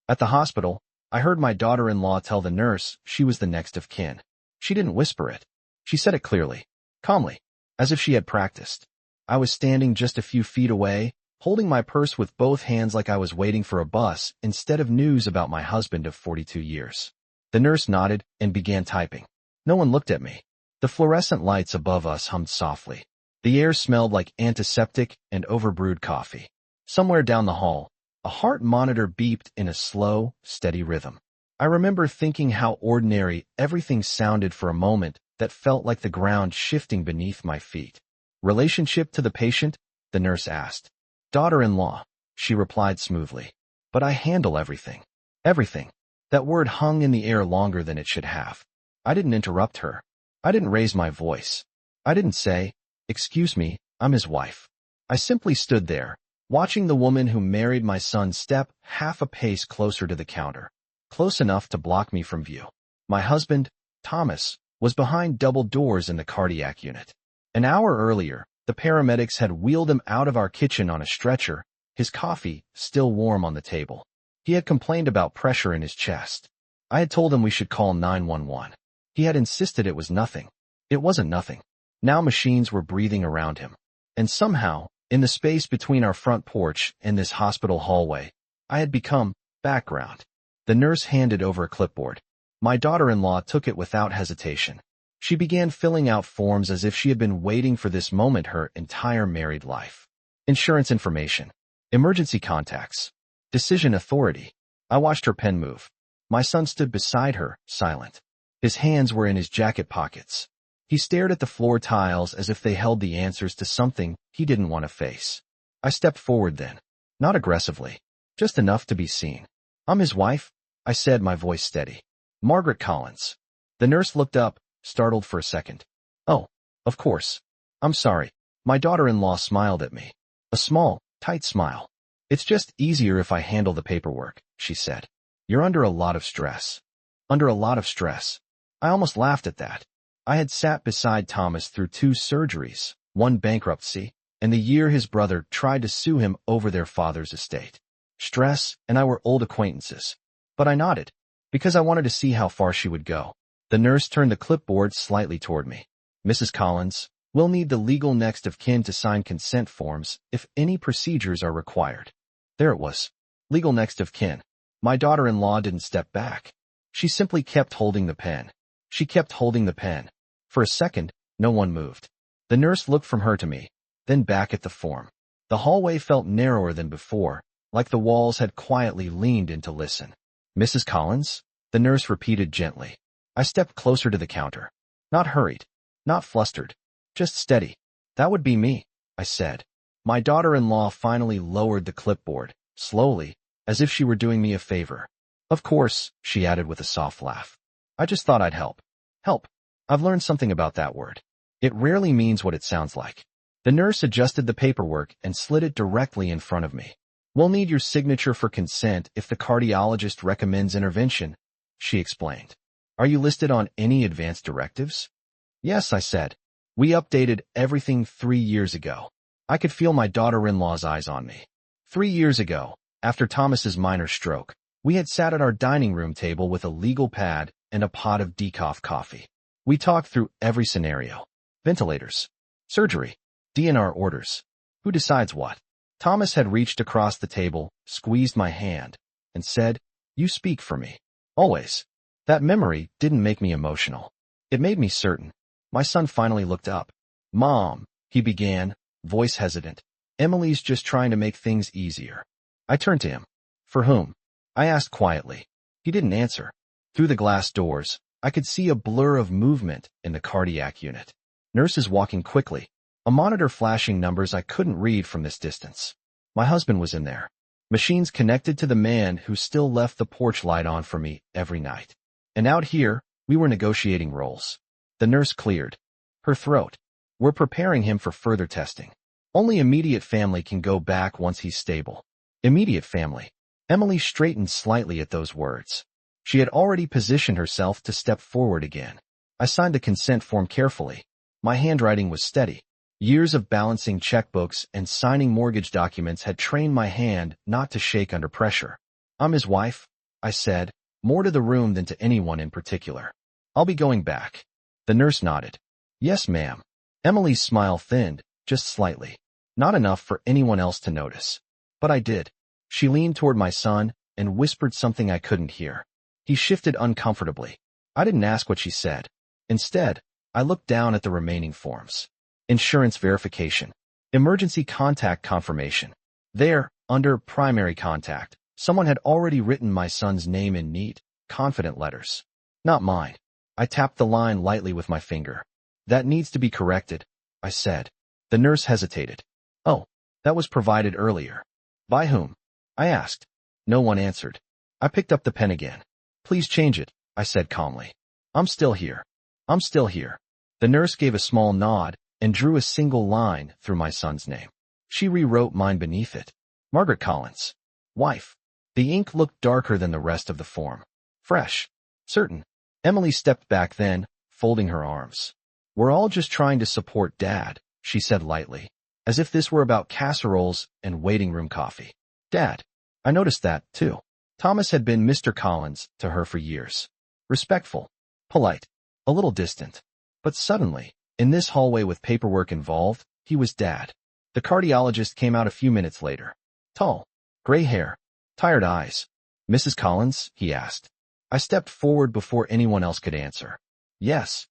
At the hospital, I heard my daughter-in-law tell the nurse she was the next of kin. She didn't whisper it. She said it clearly, calmly, as if she had practiced. I was standing just a few feet away, holding my purse with both hands like I was waiting for a bus instead of news about my husband of 42 years. The nurse nodded and began typing. No one looked at me. The fluorescent lights above us hummed softly. The air smelled like antiseptic and overbrewed coffee. Somewhere down the hall, a heart monitor beeped in a slow, steady rhythm. I remember thinking how ordinary everything sounded for a moment that felt like the ground shifting beneath my feet. Relationship to the patient? The nurse asked. Daughter-in-law, she replied smoothly. But I handle everything. Everything. That word hung in the air longer than it should have. I didn't interrupt her. I didn't raise my voice. I didn't say, "Excuse me, I'm his wife." I simply stood there, watching the woman who married my son step half a pace closer to the counter, close enough to block me from view. My husband, Thomas, was behind double doors in the cardiac unit. An hour earlier, the paramedics had wheeled him out of our kitchen on a stretcher, his coffee still warm on the table. He had complained about pressure in his chest. I had told him we should call 911. He had insisted it was nothing. It wasn't nothing. Now machines were breathing around him. And somehow, in the space between our front porch and this hospital hallway, I had become background. The nurse handed over a clipboard. My daughter-in-law took it without hesitation. She began filling out forms as if she had been waiting for this moment her entire married life. Insurance information. Emergency contacts. Decision authority. I watched her pen move. My son stood beside her, silent. His hands were in his jacket pockets. He stared at the floor tiles as if they held the answers to something he didn't want to face. I stepped forward then. Not aggressively. Just enough to be seen. I'm his wife, I said, my voice steady. Margaret Collins. The nurse looked up, startled for a second. Oh, of course. I'm sorry. My daughter-in-law smiled at me. A small, tight smile. It's just easier if I handle the paperwork, she said. You're under a lot of stress. Under a lot of stress. I almost laughed at that. I had sat beside Thomas through 2 surgeries, 1 bankruptcy, and the year his brother tried to sue him over their father's estate. Stress and I were old acquaintances. But I nodded, because I wanted to see how far she would go. The nurse turned the clipboard slightly toward me. Mrs. Collins, we'll need the legal next of kin to sign consent forms if any procedures are required. There it was. Legal next of kin. My daughter-in-law didn't step back. She simply kept holding the pen. She kept holding the pen. For a second, no one moved. The nurse looked from her to me, then back at the form. The hallway felt narrower than before, like the walls had quietly leaned in to listen. Mrs. Collins? The nurse repeated gently. I stepped closer to the counter. Not hurried. Not flustered. Just steady. That would be me, I said. My daughter-in-law finally lowered the clipboard, slowly, as if she were doing me a favor. Of course, she added with a soft laugh. I just thought I'd help. Help. I've learned something about that word. It rarely means what it sounds like. The nurse adjusted the paperwork and slid it directly in front of me. We'll need your signature for consent if the cardiologist recommends intervention, she explained. Are you listed on any advance directives? Yes, I said. We updated everything 3 years ago. I could feel my daughter-in-law's eyes on me. 3 years ago, after Thomas's minor stroke, we had sat at our dining room table with a legal pad and a pot of decaf coffee. We talked through every scenario. Ventilators. Surgery. DNR orders. Who decides what? Thomas had reached across the table, squeezed my hand, and said, "You speak for me. Always." That memory didn't make me emotional. It made me certain. My son finally looked up. "Mom," he began, voice hesitant. "Emily's just trying to make things easier." I turned to him. "For whom?" I asked quietly. He didn't answer. Through the glass doors, I could see a blur of movement in the cardiac unit. Nurses walking quickly. A monitor flashing numbers I couldn't read from this distance. My husband was in there. Machines connected to the man who still left the porch light on for me every night. And out here, we were negotiating roles. The nurse cleared her throat. We're preparing him for further testing. Only immediate family can go back once he's stable. Immediate family. Emily straightened slightly at those words. She had already positioned herself to step forward again. I signed the consent form carefully. My handwriting was steady. Years of balancing checkbooks and signing mortgage documents had trained my hand not to shake under pressure. I'm his wife, I said, more to the room than to anyone in particular. I'll be going back. The nurse nodded. Yes, ma'am. Emily's smile thinned, just slightly. Not enough for anyone else to notice. But I did. She leaned toward my son and whispered something I couldn't hear. He shifted uncomfortably. I didn't ask what she said. Instead, I looked down at the remaining forms. Insurance verification. Emergency contact confirmation. There, under primary contact, someone had already written my son's name in neat, confident letters. Not mine. I tapped the line lightly with my finger. That needs to be corrected, I said. The nurse hesitated. Oh, that was provided earlier. By whom? I asked. No one answered. I picked up the pen again. Please change it, I said calmly. I'm still here. I'm still here. The nurse gave a small nod and drew a single line through my son's name. She rewrote mine beneath it. Margaret Collins. Wife. The ink looked darker than the rest of the form. Fresh. Certain. Emily stepped back then, folding her arms. We're all just trying to support Dad, she said lightly, as if this were about casseroles and waiting room coffee. Dad. I noticed that, too. Thomas had been Mr. Collins to her for years. Respectful. Polite. A little distant. But suddenly, in this hallway with paperwork involved, he was Dad. The cardiologist came out a few minutes later. Tall. Gray hair. Tired eyes. Mrs. Collins? He asked. I stepped forward before anyone else could answer. Yes.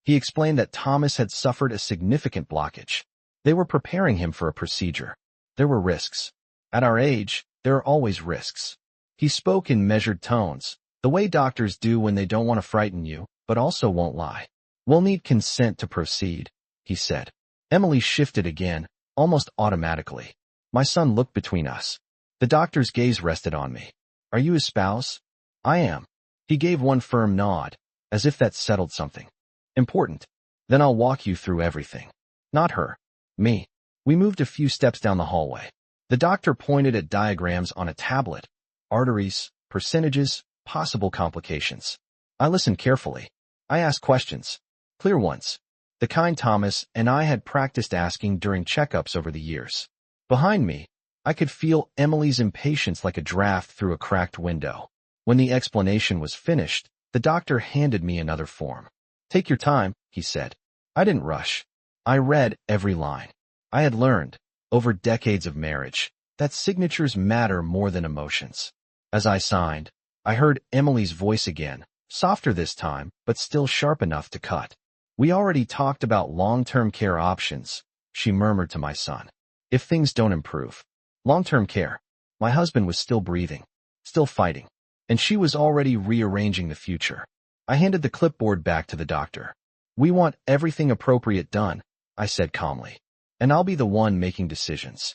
He explained that Thomas had suffered a significant blockage. They were preparing him for a procedure. There were risks. At our age, there are always risks. He spoke in measured tones, the way doctors do when they don't want to frighten you, but also won't lie. We'll need consent to proceed, he said. Emily shifted again, almost automatically. My son looked between us. The doctor's gaze rested on me. Are you his spouse? I am. He gave one firm nod, as if that settled something. Important. Then I'll walk you through everything. Not her. Me. We moved a few steps down the hallway. The doctor pointed at diagrams on a tablet. Arteries, percentages, possible complications. I listened carefully. I asked questions. Clear ones. The kind Thomas and I had practiced asking during checkups over the years. Behind me, I could feel Emily's impatience like a draft through a cracked window. When the explanation was finished, the doctor handed me another form. Take your time, he said. I didn't rush. I read every line. I had learned, over decades of marriage, that signatures matter more than emotions. As I signed, I heard Emily's voice again, softer this time, but still sharp enough to cut. We already talked about long-term care options, she murmured to my son. If things don't improve. Long-term care. My husband was still breathing, still fighting, and she was already rearranging the future. I handed the clipboard back to the doctor. We want everything appropriate done, I said calmly, and I'll be the one making decisions.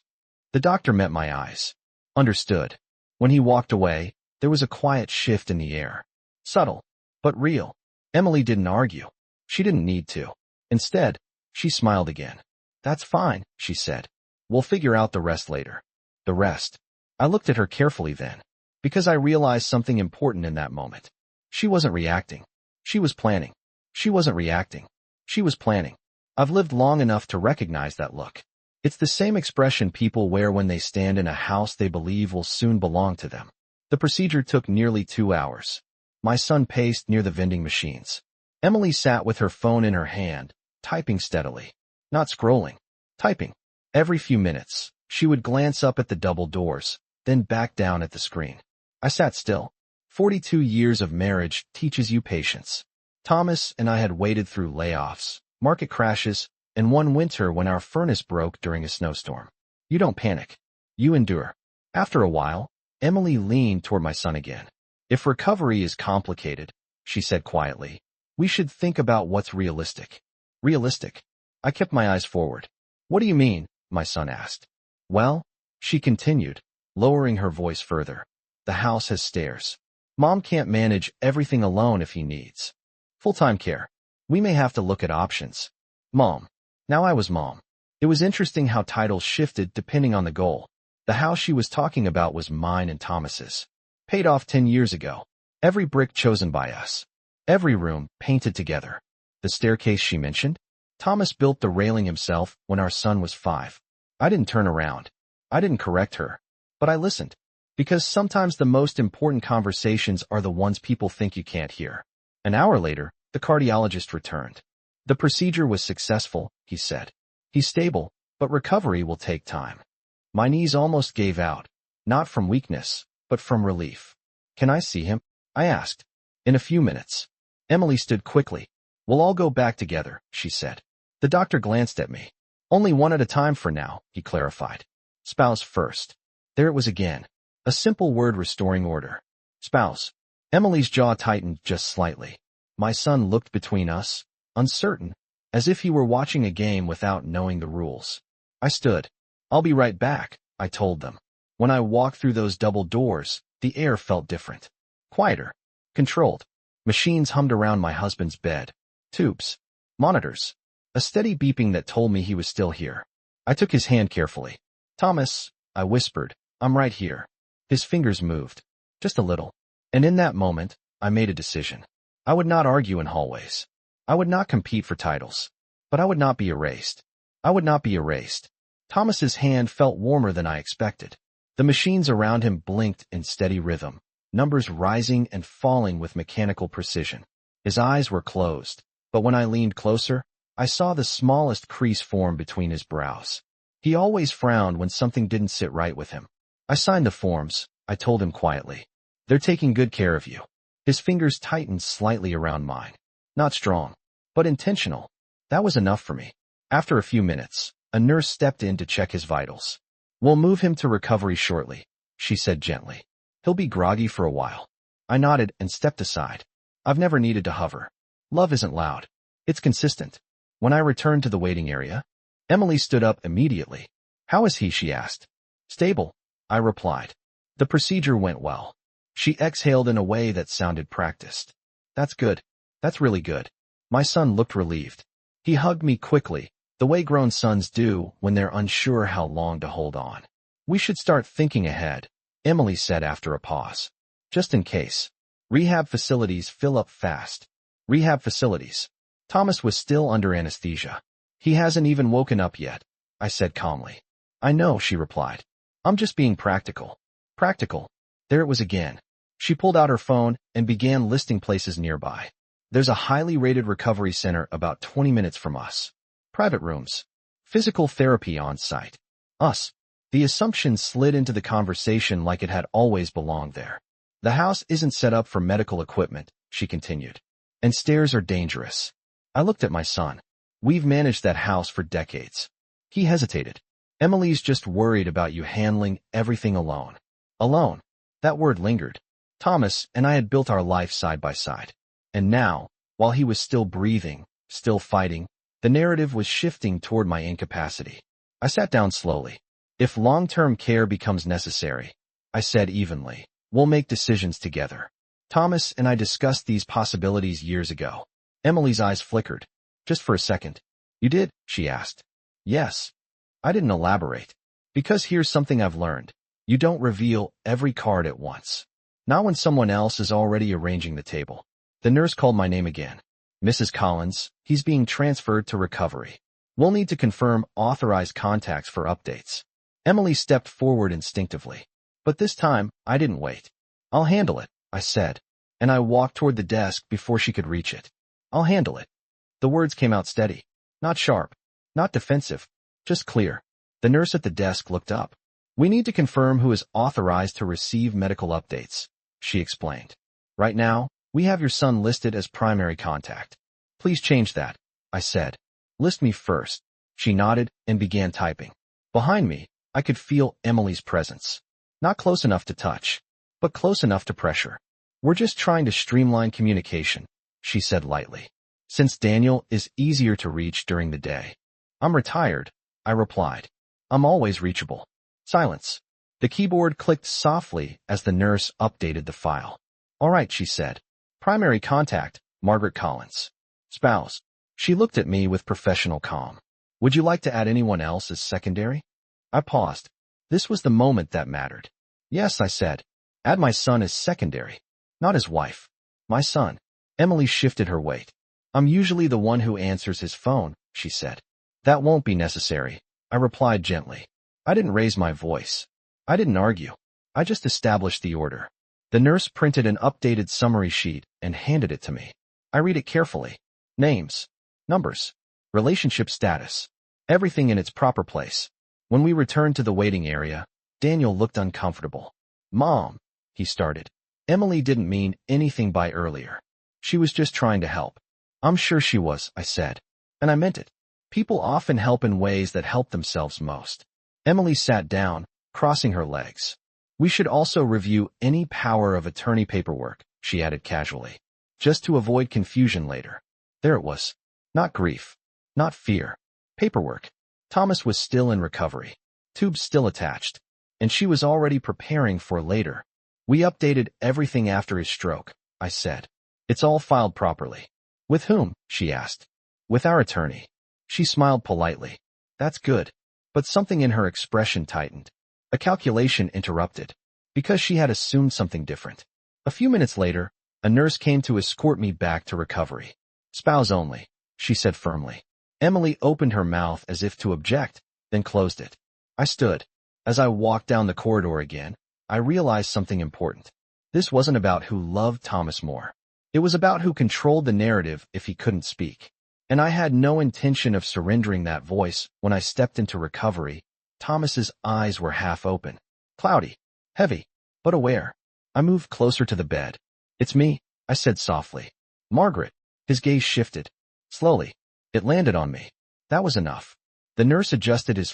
The doctor met my eyes. Understood. When he walked away, there was a quiet shift in the air. Subtle, but real. Emily didn't argue. She didn't need to. Instead, she smiled again. That's fine, she said. We'll figure out the rest later. The rest. I looked at her carefully then, because I realized something important in that moment. She wasn't reacting. She was planning. She wasn't reacting. She was planning. I've lived long enough to recognize that look. It's the same expression people wear when they stand in a house they believe will soon belong to them. The procedure took nearly 2 hours. My son paced near the vending machines. Emily sat with her phone in her hand, typing steadily. Not scrolling. Typing. Every few minutes, she would glance up at the double doors, then back down at the screen. I sat still. 42 years of marriage teaches you patience. Thomas and I had waded through layoffs, market crashes, and one winter when our furnace broke during a snowstorm. You don't panic. You endure. After a while, Emily leaned toward my son again. If recovery is complicated, she said quietly, we should think about what's realistic. Realistic? I kept my eyes forward. What do you mean? My son asked. Well, she continued, lowering her voice further. The house has stairs. Mom can't manage everything alone if he needs full-time care. We may have to look at options. Mom. Now I was mom. It was interesting how titles shifted depending on the goal. The house she was talking about was mine and Thomas's. Paid off 10 years ago. Every brick chosen by us. Every room painted together. The staircase she mentioned? Thomas built the railing himself when our son was 5. I didn't turn around. I didn't correct her. But I listened. Because sometimes the most important conversations are the ones people think you can't hear. An hour later, the cardiologist returned. The procedure was successful, he said. He's stable, but recovery will take time. My knees almost gave out, not from weakness, but from relief. Can I see him? I asked. In a few minutes. Emily stood quickly. We'll all go back together, she said. The doctor glanced at me. Only one at a time for now, he clarified. Spouse first. There it was again. A simple word restoring order. Spouse. Emily's jaw tightened just slightly. My son looked between us, uncertain, as if he were watching a game without knowing the rules. I stood. I'll be right back, I told them. When I walked through those double doors, the air felt different. Quieter. Controlled. Machines hummed around my husband's bed. Tubes. Monitors. A steady beeping that told me he was still here. I took his hand carefully. Thomas, I whispered, I'm right here. His fingers moved. Just a little. And in that moment, I made a decision. I would not argue in hallways. I would not compete for titles. But I would not be erased. I would not be erased. Thomas's hand felt warmer than I expected. The machines around him blinked in steady rhythm, numbers rising and falling with mechanical precision. His eyes were closed, but when I leaned closer, I saw the smallest crease form between his brows. He always frowned when something didn't sit right with him. I signed the forms, I told him quietly. They're taking good care of you. His fingers tightened slightly around mine. Not strong, but intentional. That was enough for me. After a few minutes, a nurse stepped in to check his vitals. We'll move him to recovery shortly, she said gently. He'll be groggy for a while. I nodded and stepped aside. I've never needed to hover. Love isn't loud. It's consistent. When I returned to the waiting area, Emily stood up immediately. How is he? She asked. Stable, I replied. The procedure went well. She exhaled in a way that sounded practiced. That's good. That's really good. My son looked relieved. He hugged me quickly, the way grown sons do when they're unsure how long to hold on. We should start thinking ahead, Emily said after a pause. Just in case. Rehab facilities fill up fast. Rehab facilities. Thomas was still under anesthesia. He hasn't even woken up yet, I said calmly. I know, she replied. I'm just being practical. Practical. There it was again. She pulled out her phone and began listing places nearby. There's a highly rated recovery center about 20 minutes from us. Private rooms. Physical therapy on site. Us. The assumption slid into the conversation like it had always belonged there. The house isn't set up for medical equipment, she continued. And stairs are dangerous. I looked at my son. We've managed that house for decades. He hesitated. Emily's just worried about you handling everything alone. Alone. That word lingered. Thomas and I had built our life side by side. And now, while he was still breathing, still fighting, the narrative was shifting toward my incapacity. I sat down slowly. If long-term care becomes necessary, I said evenly, we'll make decisions together. Thomas and I discussed these possibilities years ago. Emily's eyes flickered. Just for a second. You did? She asked. Yes. I didn't elaborate. Because here's something I've learned. You don't reveal every card at once. Not when someone else is already arranging the table. The nurse called my name again. Mrs. Collins, he's being transferred to recovery. We'll need to confirm authorized contacts for updates. Emily stepped forward instinctively. But this time, I didn't wait. I'll handle it, I said, and I walked toward the desk before she could reach it. I'll handle it. The words came out steady, not sharp, not defensive, just clear. The nurse at the desk looked up. We need to confirm who is authorized to receive medical updates, she explained. Right now, we have your son listed as primary contact. Please change that, I said. List me first. She nodded and began typing. Behind me, I could feel Emily's presence. Not close enough to touch, but close enough to pressure. We're just trying to streamline communication, she said lightly. Since Daniel is easier to reach during the day. I'm retired, I replied. I'm always reachable. Silence. The keyboard clicked softly as the nurse updated the file. All right, she said. Primary contact, Margaret Collins. Spouse. She looked at me with professional calm. Would you like to add anyone else as secondary? I paused. This was the moment that mattered. Yes, I said. Add my son as secondary. Not his wife. My son. Emily shifted her weight. I'm usually the one who answers his phone, she said. That won't be necessary, I replied gently. I didn't raise my voice. I didn't argue. I just established the order. The nurse printed an updated summary sheet and handed it to me. I read it carefully. Names, numbers, relationship status, everything in its proper place. When we returned to the waiting area, Daniel looked uncomfortable. Mom, he started. Emily didn't mean anything by earlier. She was just trying to help. I'm sure she was, I said. And I meant it. People often help in ways that help themselves most. Emily sat down, crossing her legs. We should also review any power of attorney paperwork, she added casually, just to avoid confusion later. There it was. Not grief. Not fear. Paperwork. Thomas was still in recovery. Tubes still attached. And she was already preparing for later. We updated everything after his stroke, I said. It's all filed properly. With whom? She asked. With our attorney. She smiled politely. That's good. But something in her expression tightened. A calculation interrupted. Because she had assumed something different. A few minutes later, a nurse came to escort me back to recovery. Spouse only, she said firmly. Emily opened her mouth as if to object, then closed it. I stood. As I walked down the corridor again, I realized something important. This wasn't about who loved Thomas more. It was about who controlled the narrative if he couldn't speak. And I had no intention of surrendering that voice when I stepped into recovery. Thomas's eyes were half open, cloudy, heavy, but aware. I moved closer to the bed. It's me, I said softly. Margaret. His gaze shifted. Slowly. It landed on me. That was enough. The nurse adjusted his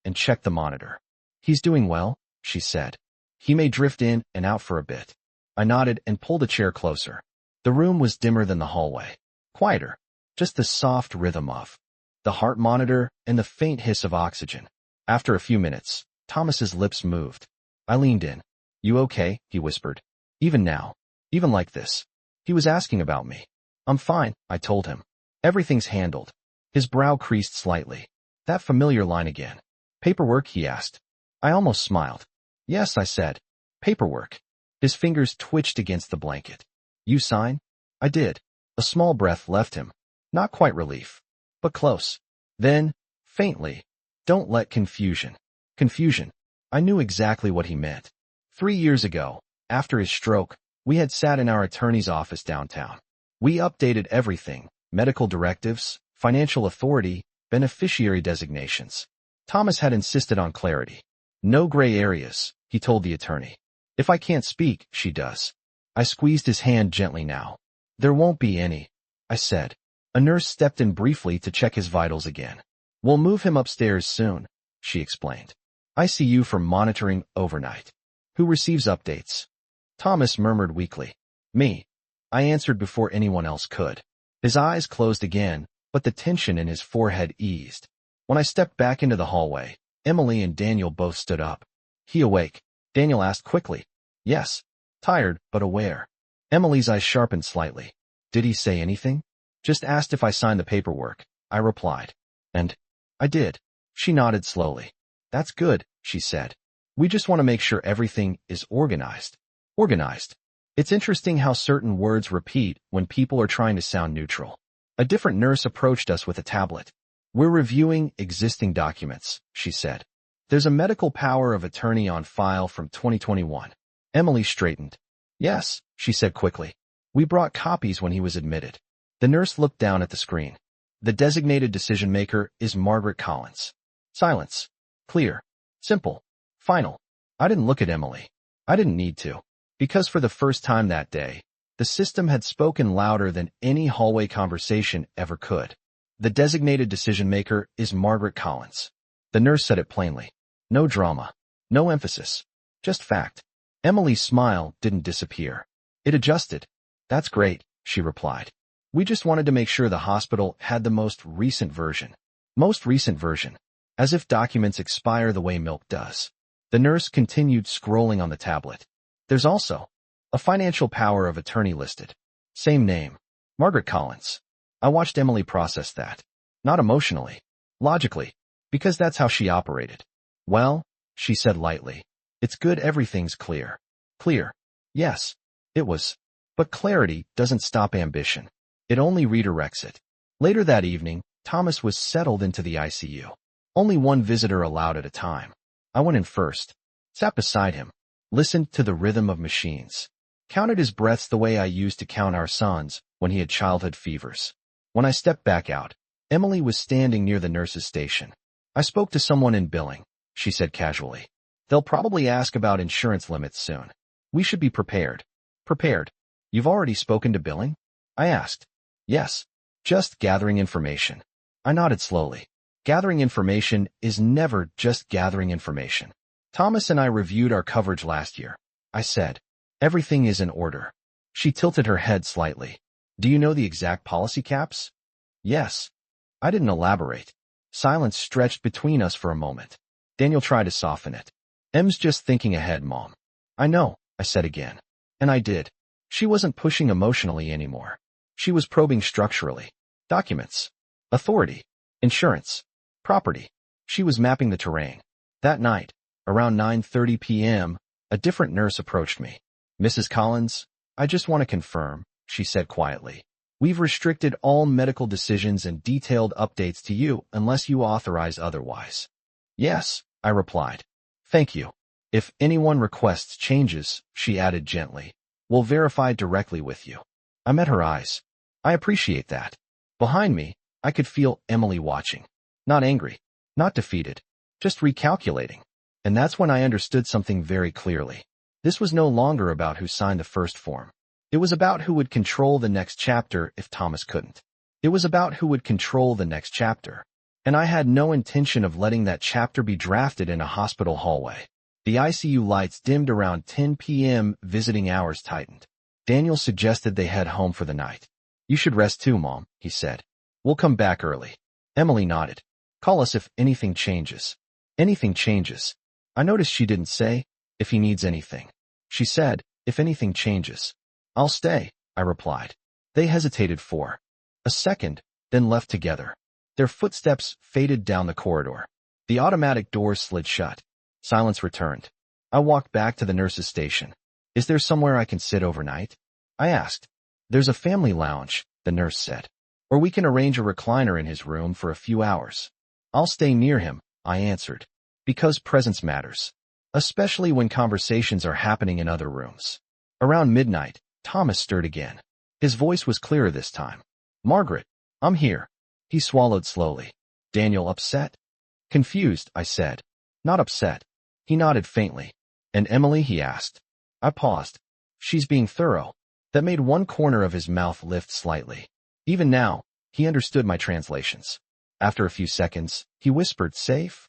and checked the monitor. He's doing well, she said. He may drift in and out for a bit. I nodded and pulled a chair closer. The room was dimmer than the hallway. Quieter. Just the soft rhythm of the heart monitor and the faint hiss of oxygen. After a few minutes, Thomas's lips moved. I leaned in. You okay? He whispered. Even now. Even like this. He was asking about me. I'm fine, I told him. Everything's handled. His brow creased slightly. That familiar line again. Paperwork, he asked. I almost smiled. Yes, I said. Paperwork. His fingers twitched against the blanket. You sign? I did. A small breath left him. Not quite relief, but close. Then, faintly, don't let confusion. Confusion. I knew exactly what he meant. 3 years ago, after his stroke, we had sat in our attorney's office downtown. We updated everything, medical directives, financial authority, beneficiary designations. Thomas had insisted on clarity. No gray areas, he told the attorney. If I can't speak, she does. I squeezed his hand gently now. There won't be any, I said. A nurse stepped in briefly to check his vitals again. We'll move him upstairs soon, she explained. ICU for monitoring overnight. Who receives updates? Thomas murmured weakly. Me. I answered before anyone else could. His eyes closed again, but the tension in his forehead eased. When I stepped back into the hallway, Emily and Daniel both stood up. He awake? Daniel asked quickly. Yes. Tired, but aware. Emily's eyes sharpened slightly. Did he say anything? Just asked if I signed the paperwork, I replied. And I did. She nodded slowly. That's good, she said. We just want to make sure everything is organized. Organized. It's interesting how certain words repeat when people are trying to sound neutral. A different nurse approached us with a tablet. We're reviewing existing documents, she said. There's a medical power of attorney on file from 2021. Emily straightened. Yes, she said quickly. We brought copies when he was admitted. The nurse looked down at the screen. The designated decision maker is Margaret Collins. Silence. Clear. Simple. Final. I didn't look at Emily. I didn't need to. Because for the first time that day, the system had spoken louder than any hallway conversation ever could. The designated decision maker is Margaret Collins. The nurse said it plainly. No drama. No emphasis. Just fact. Emily's smile didn't disappear. It adjusted. That's great, she replied. We just wanted to make sure the hospital had the most recent version. Most recent version. As if documents expire the way milk does. The nurse continued scrolling on the tablet. There's also a financial power of attorney listed. Same name. Margaret Collins. I watched Emily process that. Not emotionally. Logically. Because that's how she operated. Well, she said lightly. It's good everything's clear. Clear. Yes. It was. But clarity doesn't stop ambition. It only redirects it. Later that evening, Thomas was settled into the ICU. Only one visitor allowed at a time. I went in first. Sat beside him. listened to the rhythm of machines, counted his breaths the way I used to count our sons when he had childhood fevers. When I stepped back out, Emily was standing near the nurse's station. I spoke to someone in billing, she said casually. They'll probably ask about insurance limits soon. We should be prepared. Prepared? You've already spoken to billing? I asked. Yes. Just gathering information. I nodded slowly. Gathering information is never just gathering information. Thomas and I reviewed our coverage last year. I said. Everything is in order. She tilted her head slightly. Do you know the exact policy caps? Yes. I didn't elaborate. Silence stretched between us for a moment. Daniel tried to soften it. Em's just thinking ahead, Mom. I know, I said again. And I did. She wasn't pushing emotionally anymore. She was probing structurally. Documents. Authority. Insurance. Property. She was mapping the terrain. That night, around 9:30 p.m., a different nurse approached me. Mrs. Collins, I just want to confirm, she said quietly. We've restricted all medical decisions and detailed updates to you unless you authorize otherwise. Yes, I replied. Thank you. If anyone requests changes, she added gently, we'll verify directly with you. I met her eyes. I appreciate that. Behind me, I could feel Emily watching. Not angry, not defeated, just recalculating. And that's when I understood something very clearly. This was no longer about who signed the first form. It was about who would control the next chapter if Thomas couldn't. It was about who would control the next chapter. And I had no intention of letting that chapter be drafted in a hospital hallway. The ICU lights dimmed around 10 p.m. Visiting hours tightened. Daniel suggested they head home for the night. You should rest too, Mom, he said. We'll come back early. Emily nodded. Call us if anything changes. Anything changes. I noticed she didn't say, if he needs anything. She said, if anything changes. I'll stay, I replied. They hesitated for a second, then left together. Their footsteps faded down the corridor. The automatic doors slid shut. Silence returned. I walked back to the nurse's station. Is there somewhere I can sit overnight? I asked. There's a family lounge, the nurse said. Or we can arrange a recliner in his room for a few hours. I'll stay near him, I answered. Because presence matters. Especially when conversations are happening in other rooms. Around midnight, Thomas stirred again. His voice was clearer this time. Margaret, I'm here. He swallowed slowly. Daniel upset? Confused, I said. Not upset. He nodded faintly. And Emily, he asked. I paused. She's being thorough. That made one corner of his mouth lift slightly. Even now, he understood my translations. After a few seconds, he whispered, safe?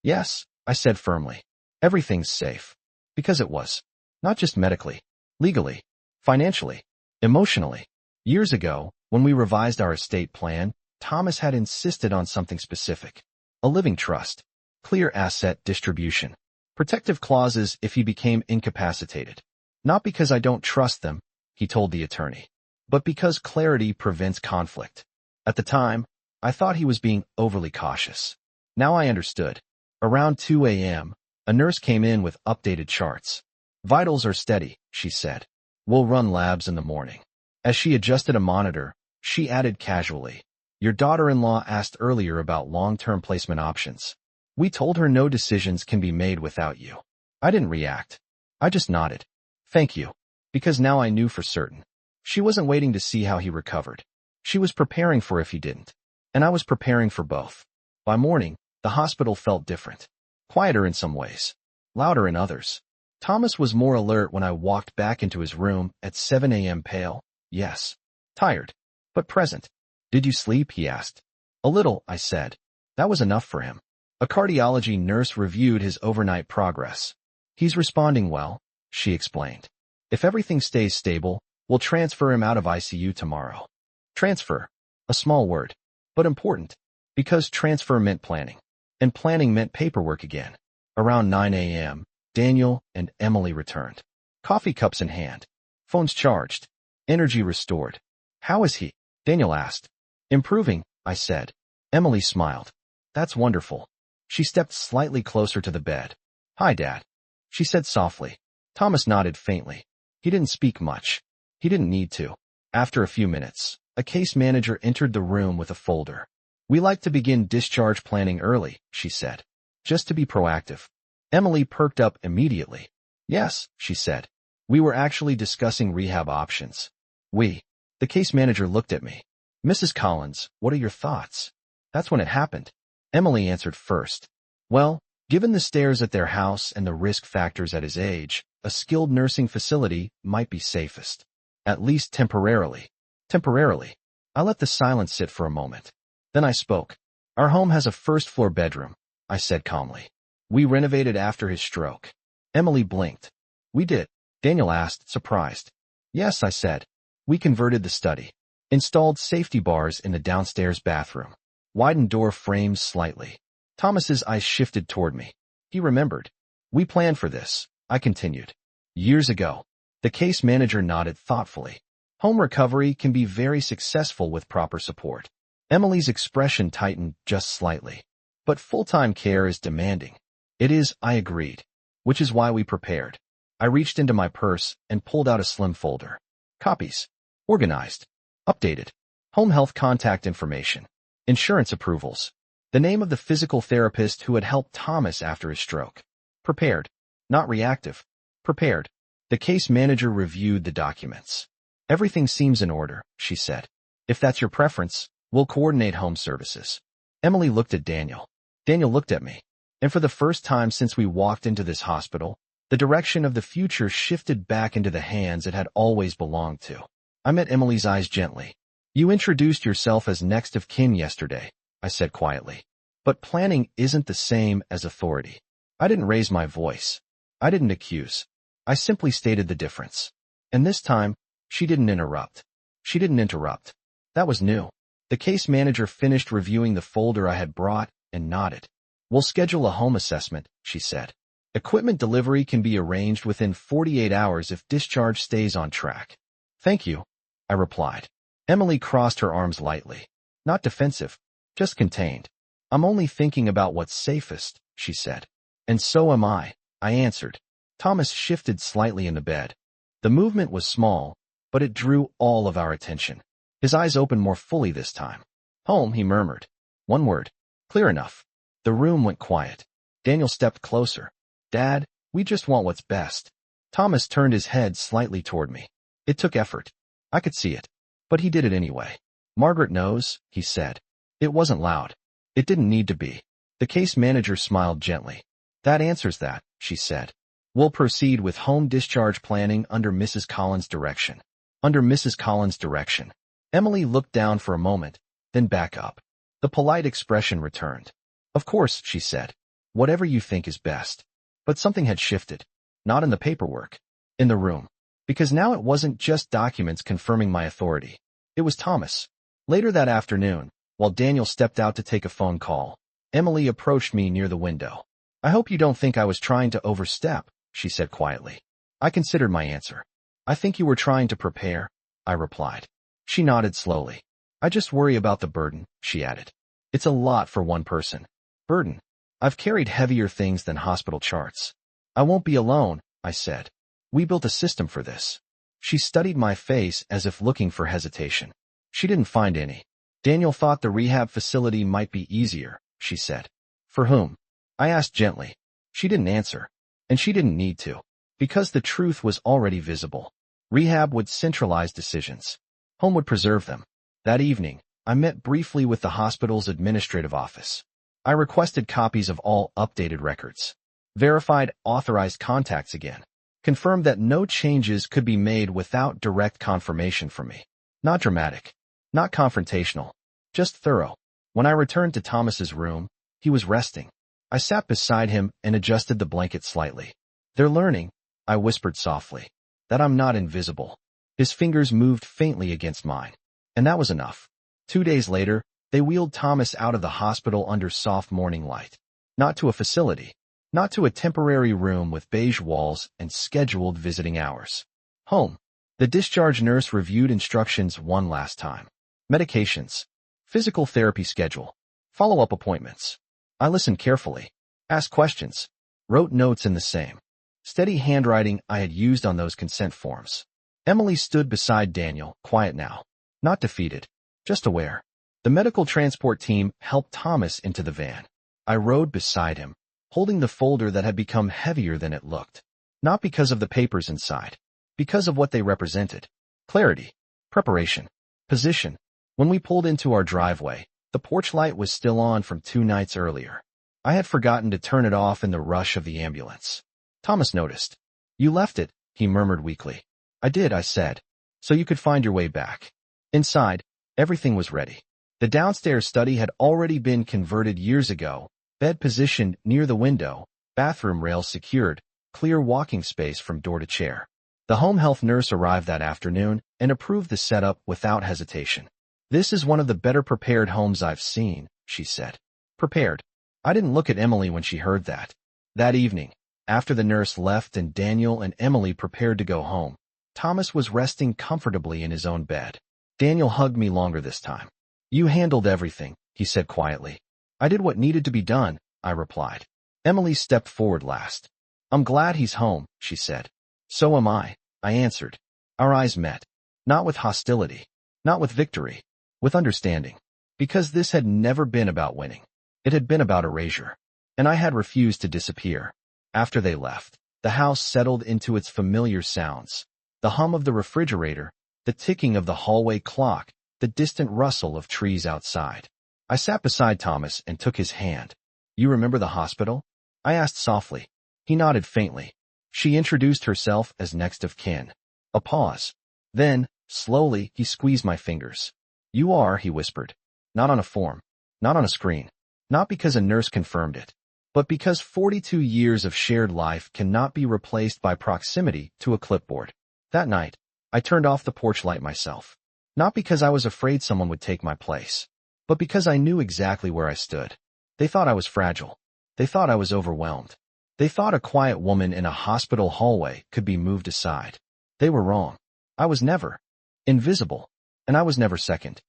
Yes, I said firmly. Everything's safe. Because it was. Not just medically. Legally. Financially. Emotionally. Years ago, when we revised our estate plan, Thomas had insisted on something specific. A living trust. Clear asset distribution. Protective clauses if he became incapacitated. Not because I don't trust them, he told the attorney, but because clarity prevents conflict. At the time, I thought he was being overly cautious. Now I understood. Around 2 a.m., a nurse came in with updated charts. Vitals are steady, she said. We'll run labs in the morning. As she adjusted a monitor, she added casually, your daughter-in-law asked earlier about long-term placement options. We told her no decisions can be made without you. I didn't react. I just nodded. Thank you. Because now I knew for certain. She wasn't waiting to see how he recovered. She was preparing for if he didn't. And I was preparing for both. By morning, the hospital felt different. Quieter in some ways. Louder in others. Thomas was more alert when I walked back into his room at 7 a.m. pale. Yes. Tired. But present. Did you sleep? He asked. A little, I said. That was enough for him. A cardiology nurse reviewed his overnight progress. He's responding well, she explained. If everything stays stable, we'll transfer him out of ICU tomorrow. Transfer. A small word. But important. Because transfer meant planning. And planning meant paperwork again. Around 9 a.m., Daniel and Emily returned. Coffee cups in hand. Phones charged. Energy restored. How is he? Daniel asked. Improving, I said. Emily smiled. That's wonderful. She stepped slightly closer to the bed. Hi, Dad. She said softly. Thomas nodded faintly. He didn't speak much. He didn't need to. After a few minutes, a case manager entered the room with a folder. We like to begin discharge planning early, she said. Just to be proactive. Emily perked up immediately. Yes, she said. We were actually discussing rehab options. We. The case manager looked at me. Mrs. Collins, what are your thoughts? That's when it happened. Emily answered first. Well, given the stairs at their house and the risk factors at his age, a skilled nursing facility might be safest. At least temporarily. Temporarily. I let the silence sit for a moment. Then I spoke. Our home has a first-floor bedroom, I said calmly. We renovated after his stroke. Emily blinked. We did. Daniel asked, surprised. Yes, I said. We converted the study. Installed safety bars in the downstairs bathroom. Widened door frames slightly. Thomas's eyes shifted toward me. He remembered. We planned for this, I continued. Years ago. The case manager nodded thoughtfully. Home recovery can be very successful with proper support. Emily's expression tightened just slightly. But full-time care is demanding. It is, I agreed. Which is why we prepared. I reached into my purse and pulled out a slim folder. Copies. Organized. Updated. Home health contact information. Insurance approvals. The name of the physical therapist who had helped Thomas after his stroke. Prepared. Not reactive. Prepared. The case manager reviewed the documents. Everything seems in order, she said. If that's your preference, we'll coordinate home services. Emily looked at Daniel. Daniel looked at me. And for the first time since we walked into this hospital, the direction of the future shifted back into the hands it had always belonged to. I met Emily's eyes gently. You introduced yourself as next of kin yesterday, I said quietly. But planning isn't the same as authority. I didn't raise my voice. I didn't accuse. I simply stated the difference. And this time, she didn't interrupt. She didn't interrupt. That was new. The case manager finished reviewing the folder I had brought and nodded. We'll schedule a home assessment, she said. Equipment delivery can be arranged within 48 hours if discharge stays on track. Thank you, I replied. Emily crossed her arms lightly. Not defensive, just contained. I'm only thinking about what's safest, she said. And so am I answered. Thomas shifted slightly in the bed. The movement was small, but it drew all of our attention. His eyes opened more fully this time. Home, he murmured. One word. Clear enough. The room went quiet. Daniel stepped closer. Dad, we just want what's best. Thomas turned his head slightly toward me. It took effort. I could see it. But he did it anyway. Margaret knows, he said. It wasn't loud. It didn't need to be. The case manager smiled gently. That answers that, she said. We'll proceed with home discharge planning under Mrs. Collins' direction. Under Mrs. Collins' direction. Emily looked down for a moment, then back up. The polite expression returned. Of course, she said. Whatever you think is best. But something had shifted. Not in the paperwork. In the room. Because now it wasn't just documents confirming my authority. It was Thomas. Later that afternoon, while Daniel stepped out to take a phone call, Emily approached me near the window. I hope you don't think I was trying to overstep, she said quietly. I considered my answer. I think you were trying to prepare, I replied. She nodded slowly. I just worry about the burden, she added. It's a lot for one person. Burden. I've carried heavier things than hospital charts. I won't be alone, I said. We built a system for this. She studied my face as if looking for hesitation. She didn't find any. Daniel thought the rehab facility might be easier, she said. For whom? I asked gently. She didn't answer. And she didn't need to. Because the truth was already visible. Rehab would centralize decisions. Home would preserve them. That evening, I met briefly with the hospital's administrative office. I requested copies of all updated records. Verified authorized contacts again. Confirmed that no changes could be made without direct confirmation from me. Not dramatic. Not confrontational. Just thorough. When I returned to Thomas's room, he was resting. I sat beside him and adjusted the blanket slightly. They're learning, I whispered softly, that I'm not invisible. His fingers moved faintly against mine. And that was enough. 2 days later, they wheeled Thomas out of the hospital under soft morning light. Not to a facility. Not to a temporary room with beige walls and scheduled visiting hours. Home. The discharge nurse reviewed instructions one last time. Medications. Physical therapy schedule. Follow-up appointments. I listened carefully. Asked questions. Wrote notes in the same steady handwriting I had used on those consent forms. Emily stood beside Daniel, quiet now. Not defeated. Just aware. The medical transport team helped Thomas into the van. I rode beside him, holding the folder that had become heavier than it looked. Not because of the papers inside. Because of what they represented. Clarity. Preparation. Position. When we pulled into our driveway, the porch light was still on from 2 nights earlier. I had forgotten to turn it off in the rush of the ambulance. Thomas noticed. "You left it," he murmured weakly. "I did," I said. "So you could find your way back." Inside, everything was ready. The downstairs study had already been converted years ago, bed positioned near the window, bathroom rails secured, clear walking space from door to chair. The home health nurse arrived that afternoon and approved the setup without hesitation. "This is one of the better prepared homes I've seen," she said. Prepared. I didn't look at Emily when she heard that. That evening, after the nurse left and Daniel and Emily prepared to go home, Thomas was resting comfortably in his own bed. Daniel hugged me longer this time. "You handled everything," he said quietly. "I did what needed to be done," I replied. Emily stepped forward last. "I'm glad he's home," she said. "So am I answered. Our eyes met. Not with hostility. Not with victory. With understanding. Because this had never been about winning. It had been about erasure. And I had refused to disappear. After they left, the house settled into its familiar sounds. The hum of the refrigerator, the ticking of the hallway clock, the distant rustle of trees outside. I sat beside Thomas and took his hand. "You remember the hospital?" I asked softly. He nodded faintly. She introduced herself as next of kin. A pause. Then, slowly, he squeezed my fingers. "You are," he whispered. "Not on a form. Not on a screen. Not because a nurse confirmed it. But because 42 years of shared life cannot be replaced by proximity to a clipboard." That night, I turned off the porch light myself. Not because I was afraid someone would take my place, but because I knew exactly where I stood. They thought I was fragile. They thought I was overwhelmed. They thought a quiet woman in a hospital hallway could be moved aside. They were wrong. I was never invisible, and I was never second.